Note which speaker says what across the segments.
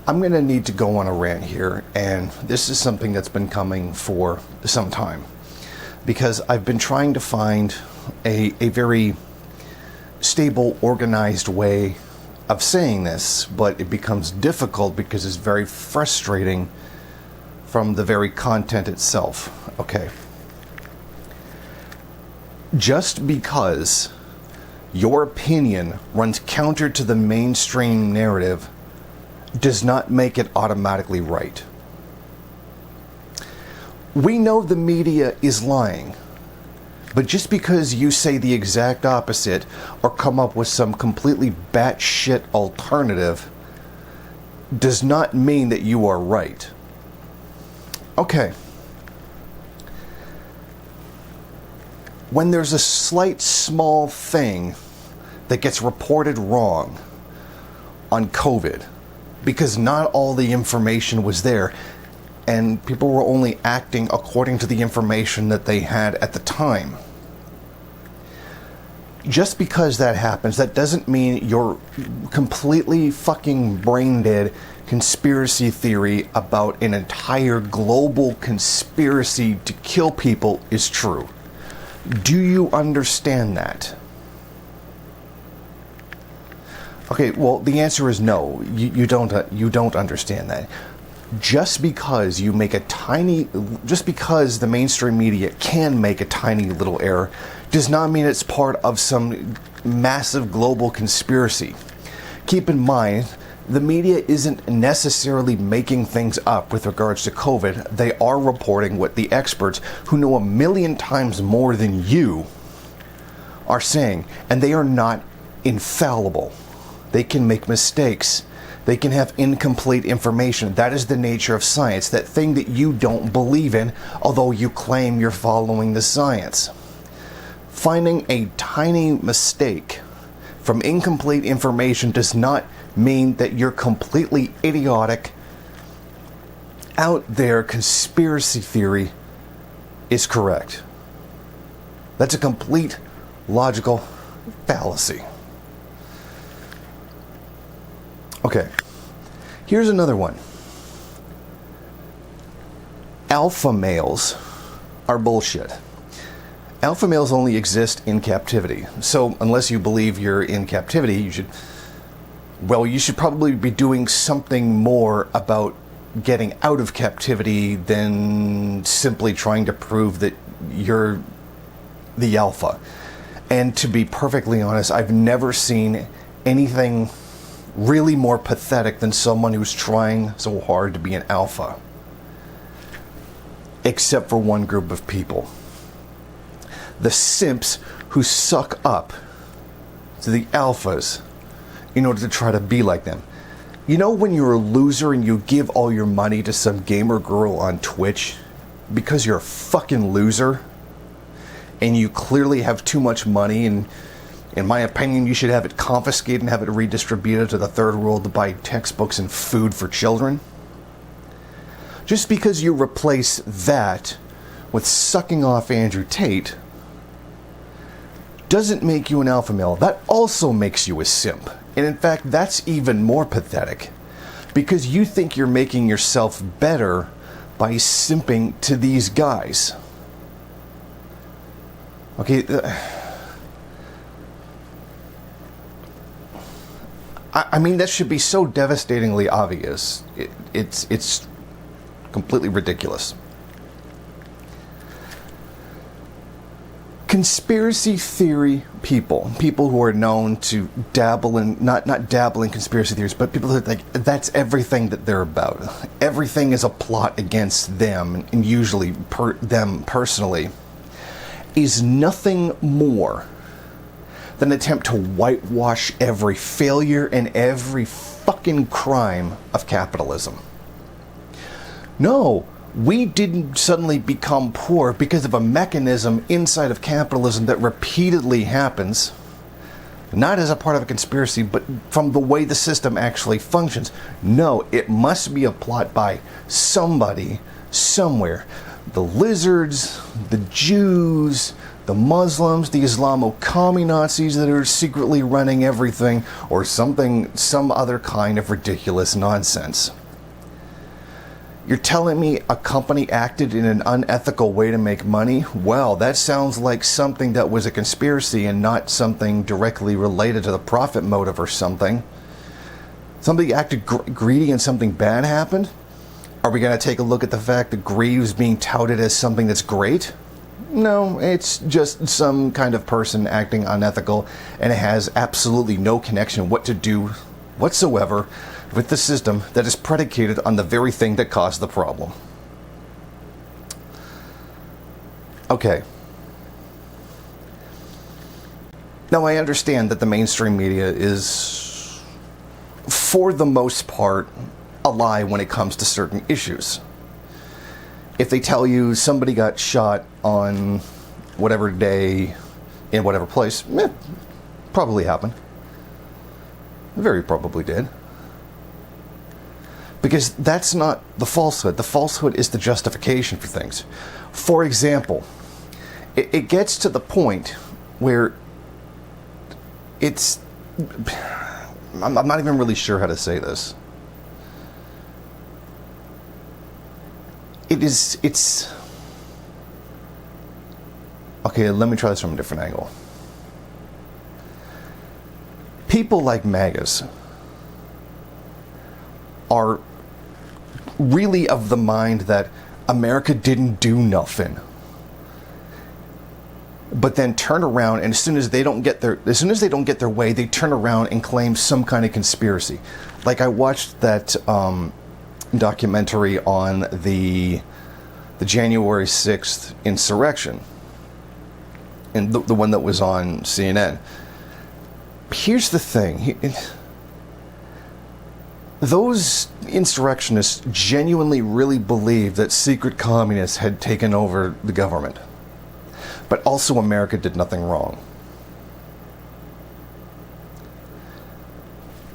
Speaker 1: I'm going to need to go on a rant here, and this is something that's been coming for some time, because I've been trying to find a very stable, organized way of saying this, but it becomes difficult because it's very frustrating from the very content itself. Okay. Just because your opinion runs counter to the mainstream narrative does not make it automatically right. We know the media is lying, but just because you say the exact opposite or come up with some completely batshit alternative does not mean that you are right. Okay. When there's a slight small thing that gets reported wrong on COVID, because not all the information was there, and people were only acting according to the information that they had at the time. Just because that happens, that doesn't mean your completely fucking brain dead conspiracy theory about an entire global conspiracy to kill people is true. Do you understand that? Okay, well, the answer is no. You don't understand that. Just because just because the mainstream media can make a tiny little error does not mean it's part of some massive global conspiracy. Keep in mind, the media isn't necessarily making things up with regards to COVID. They are reporting what the experts, who know a million times more than you, are saying, and they are not infallible. They can make mistakes. They can have incomplete information. That is the nature of science, that thing that you don't believe in, although you claim you're following the science. Finding a tiny mistake from incomplete information does not mean that your completely idiotic, out there conspiracy theory is correct. That's a complete logical fallacy. Okay, here's another one. Alpha males are bullshit. Alpha males only exist in captivity. So unless you believe you're in captivity, you should probably be doing something more about getting out of captivity than simply trying to prove that you're the alpha. And to be perfectly honest, I've never seen anything really more pathetic than someone who's trying so hard to be an alpha. Except for one group of people. The simps who suck up to the alphas in order to try to be like them. You know when you're a loser and you give all your money to some gamer girl on Twitch because you're a fucking loser and you clearly have too much money, and in my opinion you should have it confiscated and have it redistributed to the third world to buy textbooks and food for children? Just because you replace that with sucking off Andrew Tate doesn't make you an alpha male. That also makes you a simp. And in fact, that's even more pathetic, because you think you're making yourself better by simping to these guys. Okay, I mean, that should be so devastatingly obvious. It's completely ridiculous. Conspiracy theory people who are known to dabble in, not dabble in conspiracy theories, but people that like, that's everything that they're about. Everything is a plot against them, and usually them personally, is nothing more than an attempt to whitewash every failure and every fucking crime of capitalism. No, we didn't suddenly become poor because of a mechanism inside of capitalism that repeatedly happens, not as a part of a conspiracy, but from the way the system actually functions. No, it must be a plot by somebody, somewhere. The lizards, the Jews, the Muslims, the Islamo-commie Nazis that are secretly running everything, or some other kind of ridiculous nonsense. You're telling me a company acted in an unethical way to make money? Well, that sounds like something that was a conspiracy and not something directly related to the profit motive or something. Somebody acted greedy and something bad happened? Are we going to take a look at the fact that greed is being touted as something that's great? No, it's just some kind of person acting unethical, and it has absolutely no connection what to do whatsoever with the system that is predicated on the very thing that caused the problem. Okay. Now, I understand that the mainstream media is, for the most part, a lie when it comes to certain issues. If they tell you somebody got shot on whatever day in whatever place, probably happened. Very probably did. Because that's not the falsehood. The falsehood is the justification for things. For example, it gets to the point where it's... I'm not even really sure how to say this. It's... Okay, let me try this from a different angle. People like MAGAs are really of the mind that America didn't do nothing, but then turn around, and as soon as they don't get their way, they turn around and claim some kind of conspiracy. Like, I watched that documentary on the January 6th insurrection, and the one that was on CNN. Here's the thing. Those insurrectionists genuinely really believed that secret communists had taken over the government. But also America did nothing wrong.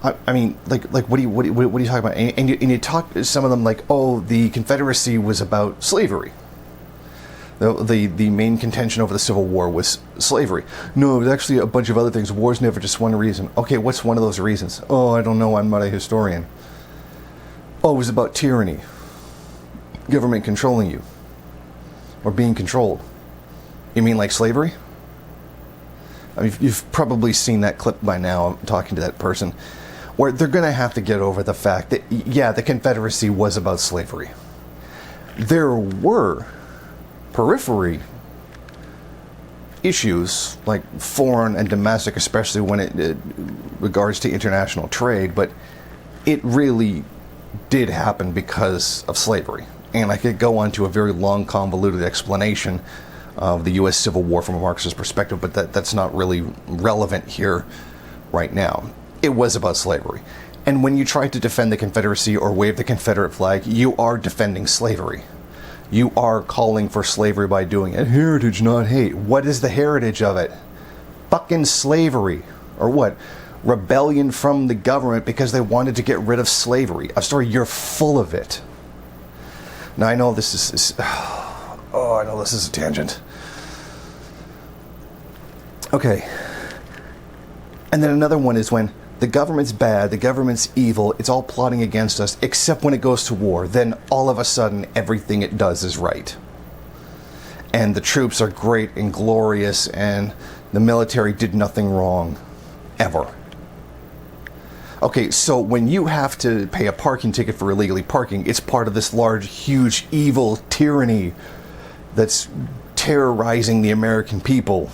Speaker 1: I mean, like what are you talking about? And you talk to some of them like, oh, the Confederacy was about slavery. The main contention over the Civil War was slavery. No, it was actually a bunch of other things. War's never just one reason. Okay, what's one of those reasons? Oh, I don't know. I'm not a historian. Oh, it was about tyranny. Government controlling you. Or being controlled. You mean like slavery? I mean, you've probably seen that clip by now, talking to that person, where they're going to have to get over the fact that, yeah, the Confederacy was about slavery. There were periphery issues, like foreign and domestic, especially when it regards to international trade, but it really did happen because of slavery. And I could go on to a very long, convoluted explanation of the U.S. Civil War from a Marxist perspective, but that's not really relevant here right now. It was about slavery. And when you try to defend the Confederacy or wave the Confederate flag, you are defending slavery. You are calling for slavery by doing it. Heritage, not hate. What is the heritage of it? Fucking slavery. Or what? Rebellion from the government because they wanted to get rid of slavery. A story, you're full of it. Now, I know this is I know this is a tangent. Okay. And then another one is when the government's bad, the government's evil, it's all plotting against us, except when it goes to war. Then all of a sudden, everything it does is right. And the troops are great and glorious, and the military did nothing wrong. Ever. Okay, so when you have to pay a parking ticket for illegally parking, it's part of this large, huge, evil tyranny that's terrorizing the American people.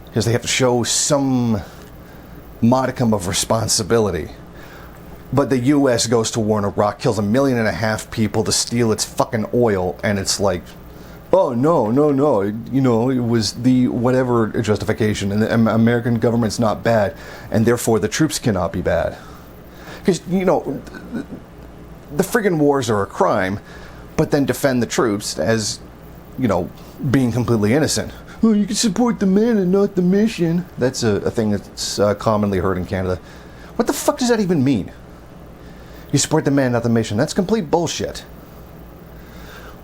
Speaker 1: Because they have to show some modicum of responsibility. But the U.S. goes to war in Iraq, kills 1.5 million people to steal its fucking oil, and it's like, oh, no, you know, it was the whatever justification, and the American government's not bad, and therefore the troops cannot be bad. Because, you know, the friggin' wars are a crime, but then defend the troops as, you know, being completely innocent. Oh, you can support the men and not the mission. That's a thing that's commonly heard in Canada. What the fuck does that even mean? You support the man, not the mission. That's complete bullshit.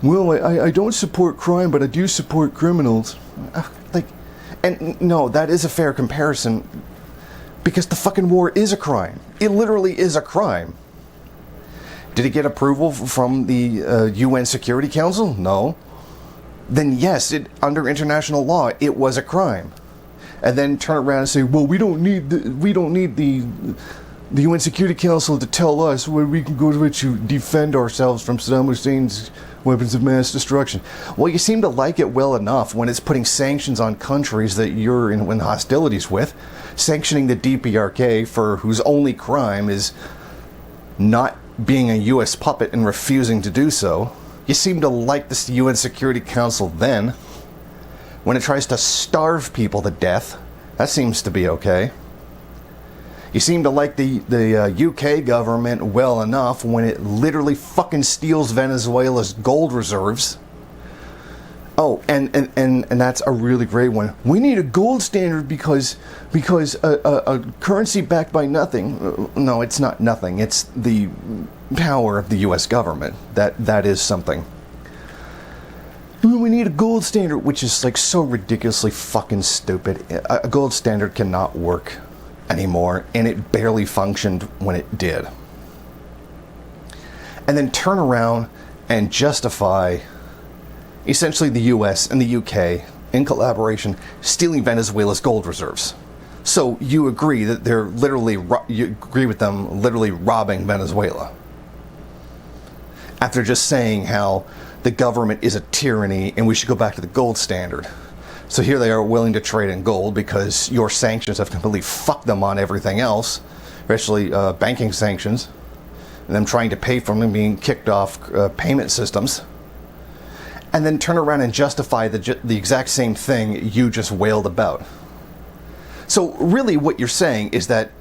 Speaker 1: Well, I don't support crime, but I do support criminals. Like, and no, that is a fair comparison, because the fucking war is a crime. It literally is a crime. Did it get approval from the UN Security Council? No. Then yes, under international law, it was a crime. And then turn around and say, well, we don't need the UN Security Council to tell us where we can go to defend ourselves from Saddam Hussein's weapons of mass destruction. Well, you seem to like it well enough when it's putting sanctions on countries that you're in hostilities with, sanctioning the DPRK for whose only crime is not being a U.S. puppet and refusing to do so. You seem to like this UN Security Council then. When it tries to starve people to death, that seems to be okay. You seem to like the UK government well enough when it literally fucking steals Venezuela's gold reserves. Oh, and that's a really great one. We need a gold standard because a currency backed by nothing. No, it's not nothing. It's the power of the U.S. government. That is something. We need a gold standard, which is like so ridiculously fucking stupid. A gold standard cannot work anymore, and it barely functioned when it did. And then turn around and justify essentially the US and the UK in collaboration stealing Venezuela's gold reserves. So you agree that they're literally, you agree with them literally robbing Venezuela. After just saying how the government is a tyranny and we should go back to the gold standard. So here they are willing to trade in gold because your sanctions have completely fucked them on everything else, especially banking sanctions, and them trying to pay for them being kicked off payment systems, and then turn around and justify the exact same thing you just wailed about. So really what you're saying is that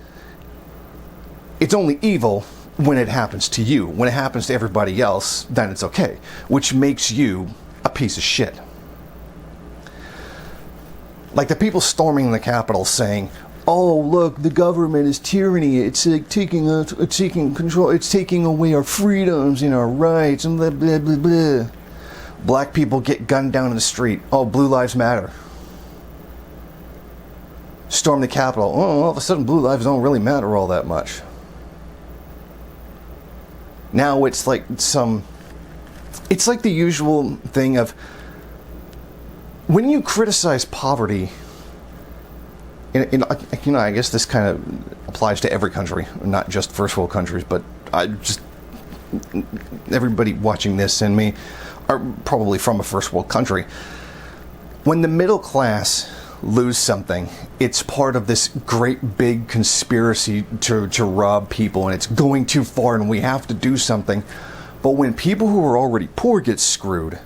Speaker 1: it's only evil when it happens to you. When it happens to everybody else, then it's okay, which makes you a piece of shit. Like the people storming the Capitol saying, "Oh, look, the government is tyranny. It's like taking control. It's taking away our freedoms and our rights and blah blah blah blah." Black people get gunned down in the street. Oh, Blue Lives Matter. Storm the Capitol. Oh, all of a sudden, blue lives don't really matter all that much. Now it's like it's like the usual thing of, when you criticize poverty, I guess this kind of applies to every country, not just first world countries, but everybody watching this and me are probably from a first world country. When the middle class lose something, it's part of this great big conspiracy to rob people, and it's going too far and we have to do something. But when people who are already poor get screwed,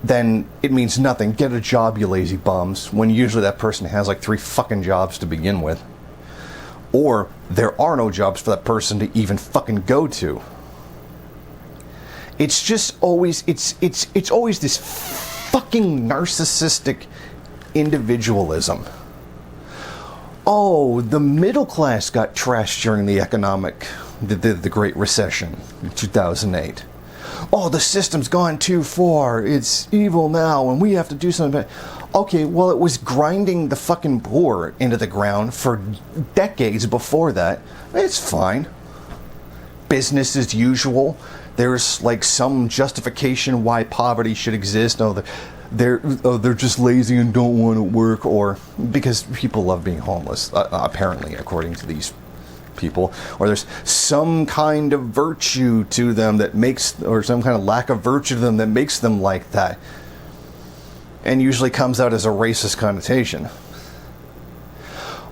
Speaker 1: then it means nothing. Get a job, you lazy bums, when usually that person has like 3 fucking jobs to begin with. Or there are no jobs for that person to even fucking go to. It's just always, it's always this fucking narcissistic individualism. Oh, the middle class got trashed during the Great Recession in 2008. Oh, the system's gone too far. It's evil now, and we have to do something about it. Okay, well, it was grinding the fucking poor into the ground for decades before that. It's fine. Business as usual. There's like some justification why poverty should exist. Oh, they're just lazy and don't want to work, or because people love being homeless, apparently, according to these people, or there's some kind of virtue to them that makes, or some kind of lack of virtue to them that makes them like that, and usually comes out as a racist connotation.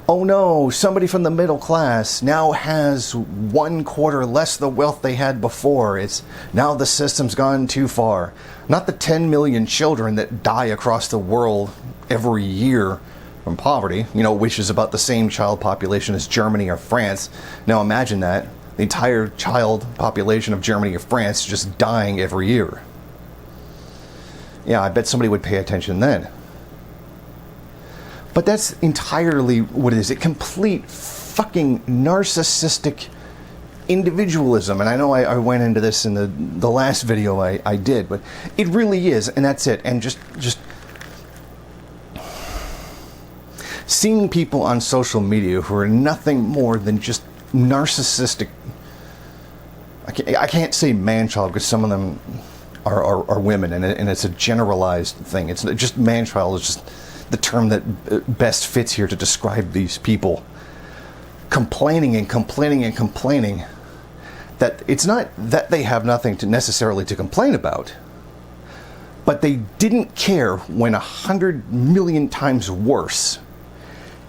Speaker 1: Oh no, somebody from the middle class now has 1/4 less the wealth they had before. It's now the system's gone too far. Not the 10 million children that die across the world every year from poverty, which is about the same child population as Germany or France. Now imagine that. The entire child population of Germany or France just dying every year. Yeah, I bet somebody would pay attention then. But that's entirely what it is. A complete fucking narcissistic individualism. And I know I went into this in the last video I did, but it really is, and that's it. And just seeing people on social media who are nothing more than just narcissistic. I can't say man-child because some of them are women, and it's a generalized thing. It's just man-child is just the term that best fits here to describe these people. Complaining and complaining and complaining that it's not that they have nothing to necessarily to complain about, but they didn't care when 100 million times worse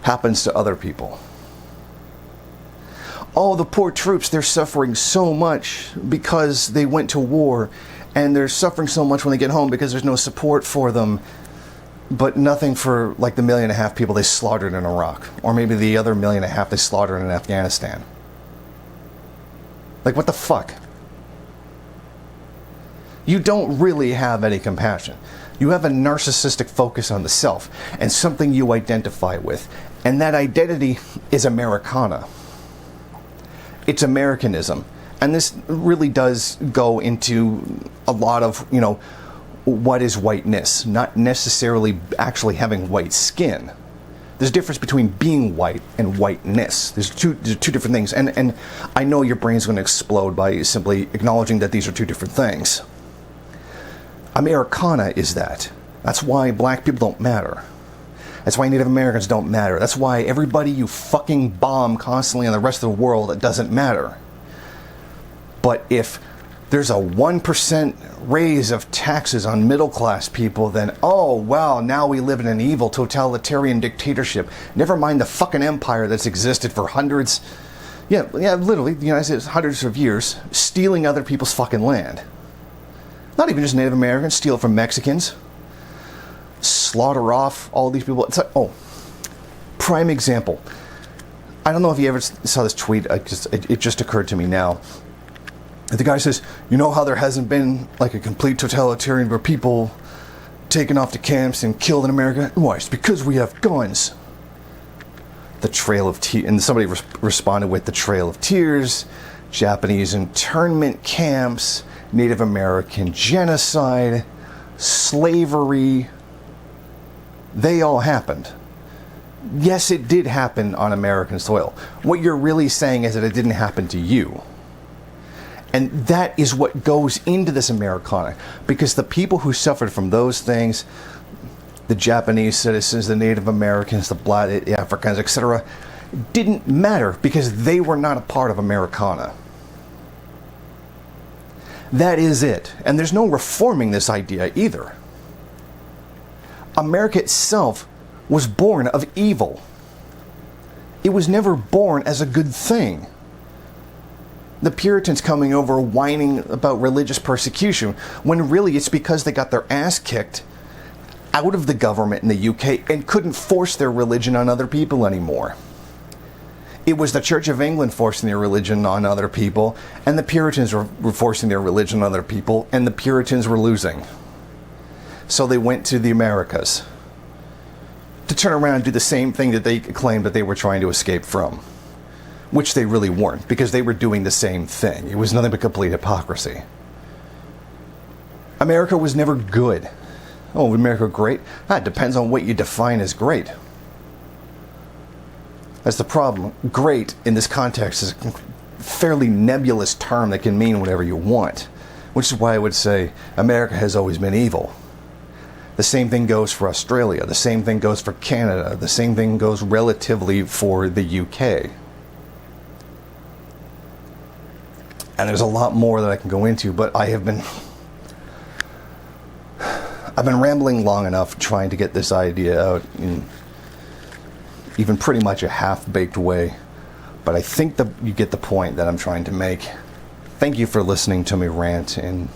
Speaker 1: happens to other people. Oh, the poor troops, they're suffering so much because they went to war, and they're suffering so much when they get home because there's no support for them, but nothing for like the 1.5 million people they slaughtered in Iraq, or maybe the other 1.5 million they slaughtered in Afghanistan. Like, what the fuck? You don't really have any compassion. You have a narcissistic focus on the self and something you identify with, and that identity is Americana. It's Americanism. And this really does go into a lot of, what is whiteness? Not necessarily actually having white skin. There's a difference between being white and whiteness. There's two different things. And I know your brain's going to explode by simply acknowledging that these are two different things. Americana is that. That's why black people don't matter. That's why Native Americans don't matter. That's why everybody you fucking bomb constantly on the rest of the world, it doesn't matter. But if there's a 1% raise of taxes on middle class people, then, oh, wow, now we live in an evil totalitarian dictatorship. Never mind the fucking empire that's existed for hundreds, literally, the United States, hundreds of years, stealing other people's fucking land. Not even just Native Americans, steal it from Mexicans, slaughter off all these people. It's like, prime example. I don't know if you ever saw this tweet, it just occurred to me now. The guy says, you know how there hasn't been like a complete totalitarian where people taken off to camps and killed in America? Why? It's because we have guns. The Trail of Tears, and somebody responded with the Trail of Tears, Japanese internment camps, Native American genocide, slavery. They all happened. Yes, it did happen on American soil. What you're really saying is that it didn't happen to you. And that is what goes into this Americana, because the people who suffered from those things, the Japanese citizens, the Native Americans, the Africans, etc., didn't matter because they were not a part of Americana. That is it. And there's no reforming this idea either. America itself was born of evil. It was never born as a good thing. The Puritans coming over whining about religious persecution, when really it's because they got their ass kicked out of the government in the UK and couldn't force their religion on other people anymore. It was the Church of England forcing their religion on other people, and the Puritans were forcing their religion on other people, and the Puritans were losing. So they went to the Americas to turn around and do the same thing that they claimed that they were trying to escape from. Which they really weren't, because they were doing the same thing. It was nothing but complete hypocrisy. America was never good. Oh, was America great? It depends on what you define as great. That's the problem. Great, in this context, is a fairly nebulous term that can mean whatever you want. Which is why I would say America has always been evil. The same thing goes for Australia. The same thing goes for Canada. The same thing goes relatively for the UK. And there's a lot more that I can go into, but I've been rambling long enough trying to get this idea out in even pretty much a half-baked way. But I think that you get the point that I'm trying to make. Thank you for listening to me rant, and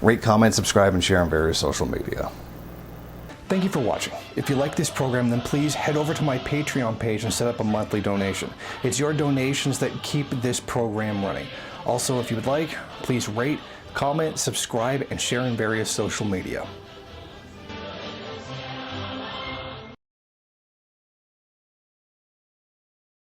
Speaker 1: rate, comment, subscribe, and share on various social media. Thank you for watching. If you like this program, then please head over to my Patreon page and set up a monthly donation. It's your donations that keep this program running. Also, if you would like, please rate, comment, subscribe, and share in various social media.